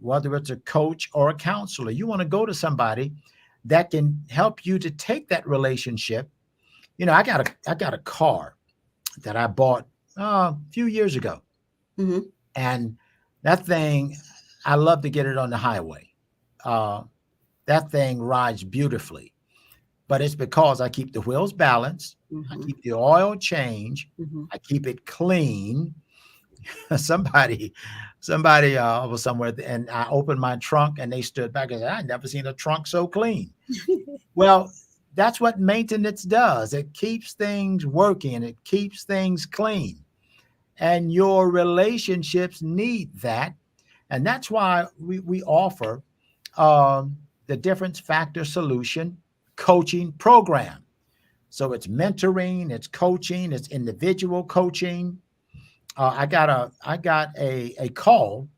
whether it's a coach or a counselor, you want to go to somebody that can help you to take that relationship. I got a car that I bought a few years ago, Hmm. and that thing, I love to get it on the highway. Uh, that thing rides beautifully, but it's because I keep the wheels balanced, I Hmm. keep the oil change, Hmm. I keep it clean. somebody somebody was somewhere, and I opened my trunk and they stood back and said, I never seen a trunk so clean. Well, that's what maintenance does. It keeps things working, it keeps things clean, and your relationships need that. And that's why we offer the difference factor solution coaching program. So it's mentoring, it's coaching, it's individual coaching. I got a call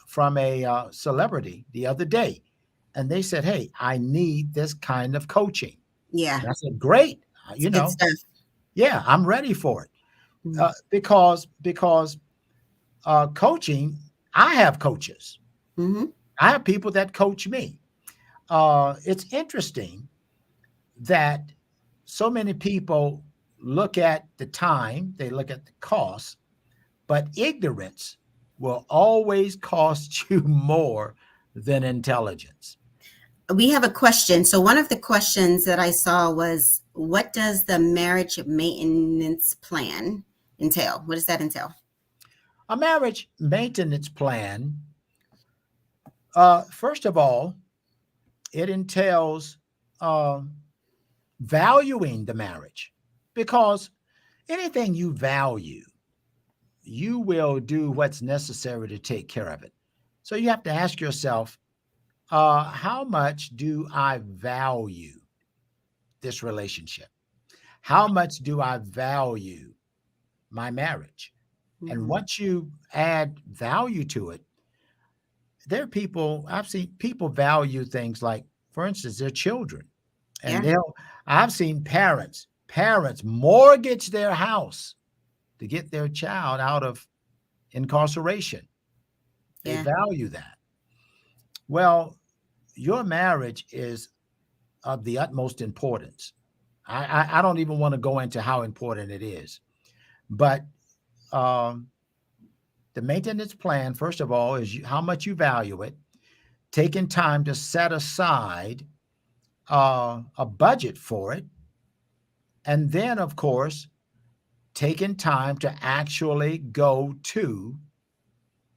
from a celebrity the other day, and they said, "Hey, I need this kind of coaching." Yeah. And I said, "Great, It's good stuff. yeah, I'm ready for it." Hmm. Because coaching, I have coaches. Hmm. I have people that coach me. It's interesting that so many people look at the time, they look at the cost, but ignorance will always cost you more than intelligence. We have a question. So one of the questions that I saw was, what does the marriage maintenance plan entail? What does that entail? A marriage maintenance plan, first of all, it entails uh, valuing the marriage, because anything you value, you will do what's necessary to take care of it. So you have to ask yourself, how much do I value this relationship? How much do I value my marriage? And Hmm. once you add value to it, there are people, I've seen people value things like, for instance, their children. And Yeah. I've seen parents mortgage their house to get their child out of incarceration. They Yeah. value that. Well, your marriage is of the utmost importance. I don't even want to go into how important it is. But um, the maintenance plan, first of all, is how much you value it, taking time to set aside a budget for it, and then, of course, taking time to actually go to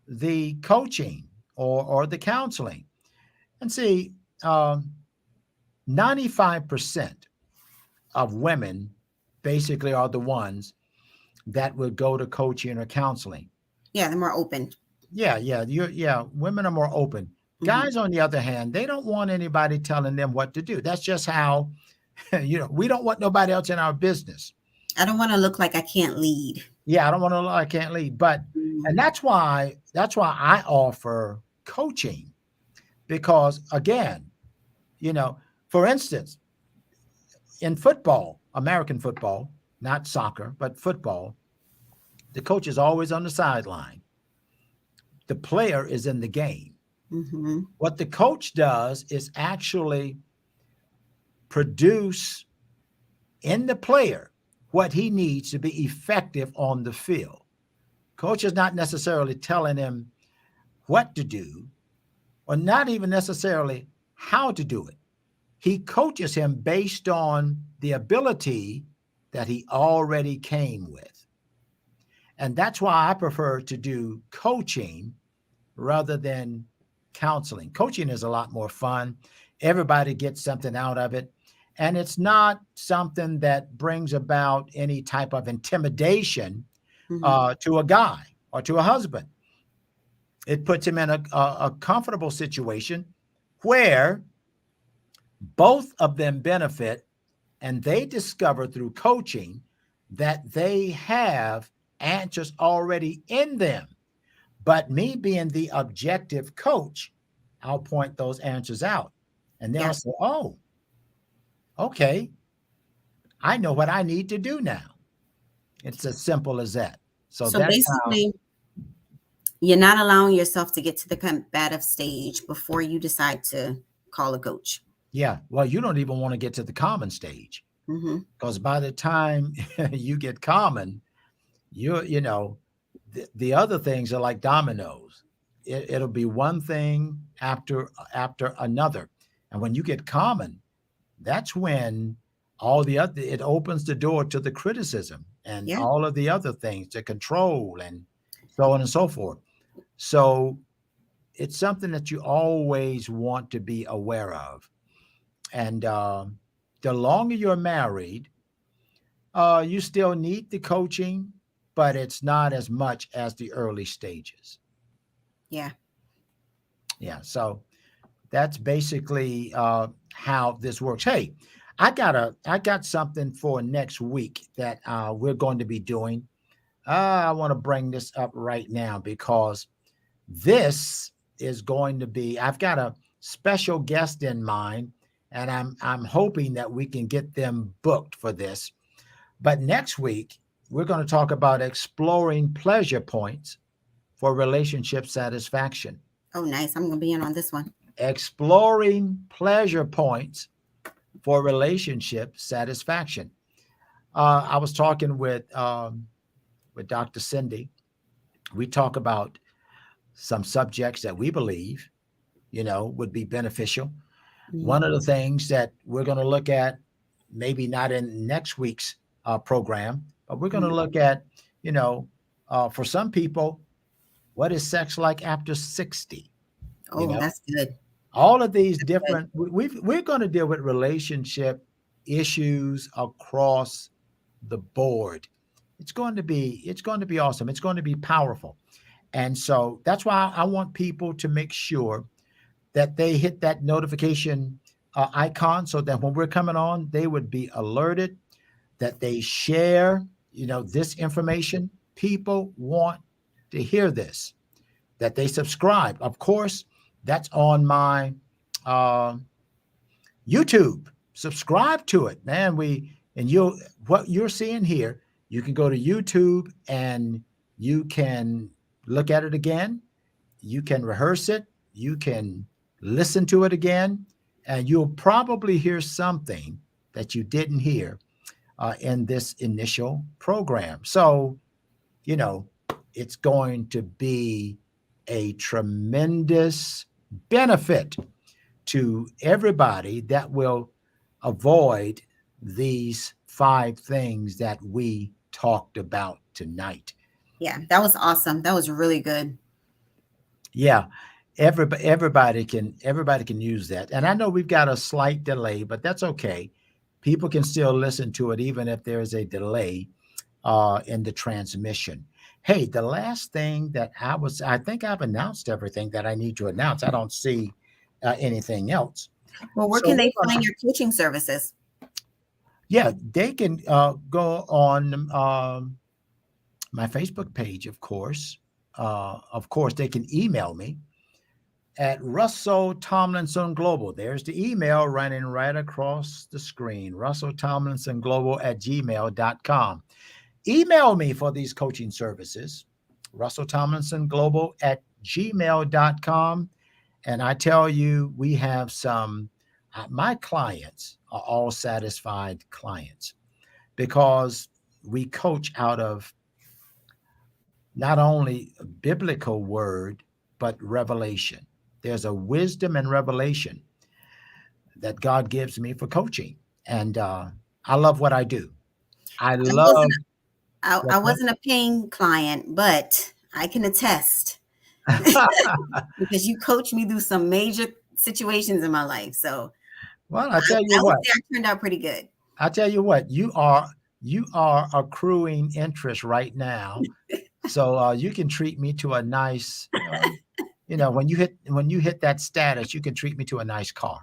the coaching or the counseling. And see, um, 95% of women basically are the ones that would go to coaching or counseling. Yeah, they're more open. Yeah. Women are more open. Hmm. Guys, on the other hand, they don't want anybody telling them what to do. That's just how, we don't want nobody else in our business. I don't want to look like I can't lead. Yeah, I don't want to. I can't lead, but and Hmm. that's why I offer coaching because again, you know, for instance, in football, American football, not soccer, but football, the coach is always on the sideline. The player is in the game. Hmm. What the coach does is actually produce in the player what he needs to be effective on the field. Coach is not necessarily telling him what to do or not even necessarily how to do it. He coaches him based on the ability that he already came with. And that's why I prefer to do coaching rather than counseling. Coaching is a lot more fun. Everybody gets something out of it. And it's not something that brings about any type of intimidation Hmm. to a guy or to a husband. It puts him in a comfortable situation where both of them benefit and they discover through coaching that they have answers already in them. But me being the objective coach, I'll point those answers out. And they'll Yeah. say, oh, okay, I know what I need to do now. It's as simple as that. So So that's how, basically, you're not allowing yourself to get to the combative stage before you decide to call a coach. yeah. Well, you don't even want to get to the common stage Hmm. because by the time you get common, the other things are like dominoes. It'll be one thing after another. And when you get common, that's when all the other it opens the door to the criticism and Yeah. all of the other things, the control and so on and so forth. So it's something that you always want to be aware of. And the longer you're married, you still need the coaching, but it's not as much as the early stages. Yeah. Yeah. So that's basically how this works. Hey, I got something for next week that we're going to be doing. I want to bring this up right now because this is going to be. I've got a special guest in mind, and I'm hoping that we can get them booked for this. But next week we're going to talk about exploring pleasure points for relationship satisfaction. Oh, nice. I'm gonna be in on this one. Exploring pleasure points for relationship satisfaction. I was talking with Dr. Cindy. We talk about some subjects that we believe, would be beneficial. One of Hmm. the things that we're going to look at, maybe not in next week's program, but we're going to look at, you know, for some people, what is sex like after 60? You Oh, know, that's good. all of these Good. different we're going to deal with relationship issues across the board. It's going to be awesome. It's going to be powerful. And so that's why I want people to make sure that they hit that notification icon so that when we're coming on they would be alerted, that they share this information. People want to hear this, that they subscribe. Of course, that's on my uh, YouTube. Subscribe to it, man. You'll what you're seeing here. You can go to YouTube and you can look at it again. You can rehearse it. You can listen to it again, and you'll probably hear something that you didn't hear in this initial program. So, you know, it's going to be a tremendous benefit to everybody that will avoid these 5 things that we talked about tonight. Yeah, that was awesome. That was really good. Yeah, everybody can use that. And I know we've got a slight delay, but that's okay. People can still listen to it even if there's a delay in the transmission. Hey, the last thing that I think I've announced everything that I need to announce. I don't see anything else. Well, where So can they we're find gonna, your coaching services? yeah, they can go on my Facebook page, of course. Of course, they can email me at Russell Tomlinson Global. There's the email running right across the screen, Russell Tomlinson Global at gmail.com. Email me for these coaching services, Russell Tomlinson Global at gmail.com. And I tell you, we have my clients are all satisfied clients because we coach out of not only a biblical word, but revelation. There's a wisdom and revelation that God gives me for coaching. And I love what I do. I I wasn't love I what's wasn't a paying client, but I can attest because you coached me through some major situations in my life. So well, I would say I turned out pretty good. I tell you what, you are accruing interest right now. So you can treat me to a nice when you hit that status, you can treat me to a nice car.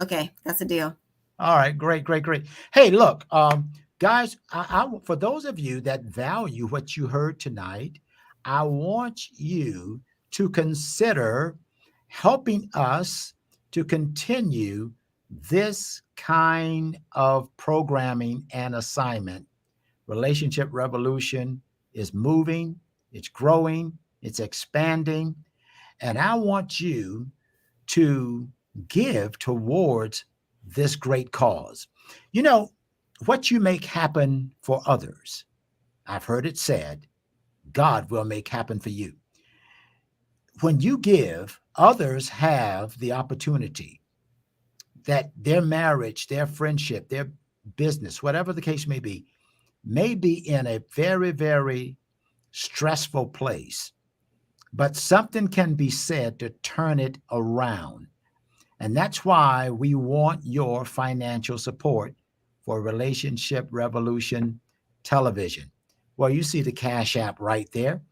Okay, that's a deal. All right, great, great, great. Hey, look, guys, for those of you that value what you heard tonight, I want you to consider helping us to continue this kind of programming and assignment. Relationship Revolution is moving, it's growing, it's expanding, and I want you to give towards this great cause. You know, what you make happen for others, I've heard it said, God will make happen for you. When you give, others have the opportunity that their marriage, their friendship, their business, whatever the case may be in a very, very stressful place, but something can be said to turn it around. And that's why we want your financial support for Relationship Revolution Television. Well, you see the Cash App right there,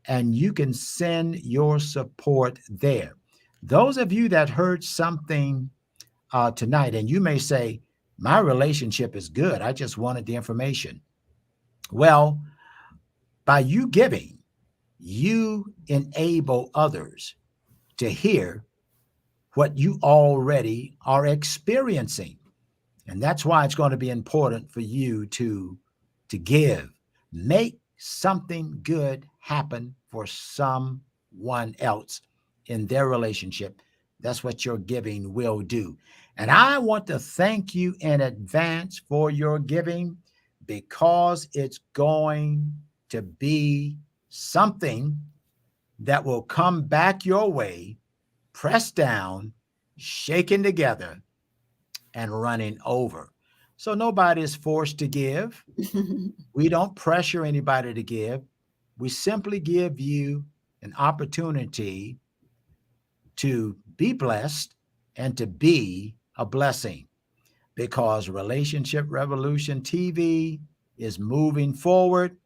and you can send your support there. Those of you that heard something tonight, and you may say, my relationship is good, I just wanted the information. Well, by you giving, you enable others to hear what you already are experiencing. And that's why it's going to be important for you to give. Make something good happen for someone else in their relationship. That's what your giving will do. And I want to thank you in advance for your giving because it's going to be something that will come back your way, pressed down, shaken together, and running over. So nobody is forced to give. We don't pressure anybody to give. We simply give you an opportunity to be blessed and to be a blessing because Relationship Revolution TV is moving forward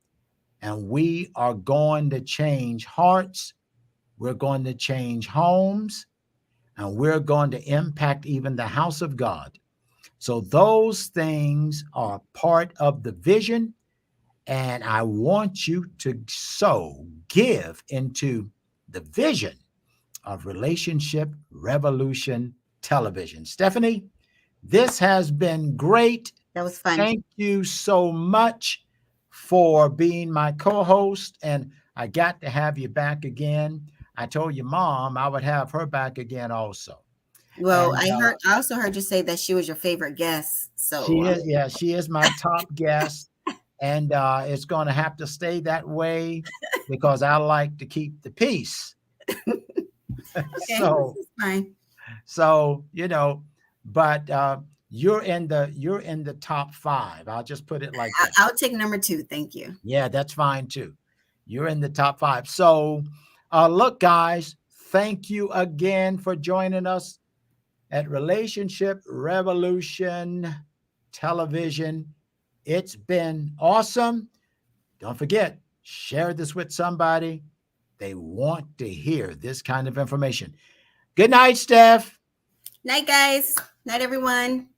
and we are going to change hearts. We're going to change homes and we're going to impact even the house of God. So those things are part of the vision. And I want you to give into the vision of Relationship Revolution Television. Stephanie, this has been great. That was fun. Thank you so much for being my co host. And I got to have you back again. I told your mom I would have her back again also. Well, And I also heard you say that she was your favorite guest. So, she is my top guest, and it's going to have to stay that way because I like to keep the peace. okay, this so is fine. so but you're in the top 5. I'll just put it like that. I'll take number 2. Thank you. Yeah, that's fine too. You're in the top 5. So, look, guys, thank you again for joining us at Relationship Revolution Television. It's been awesome. Don't forget, share this with somebody. They want to hear this kind of information. Good night, Steph. Night, guys. Night, everyone.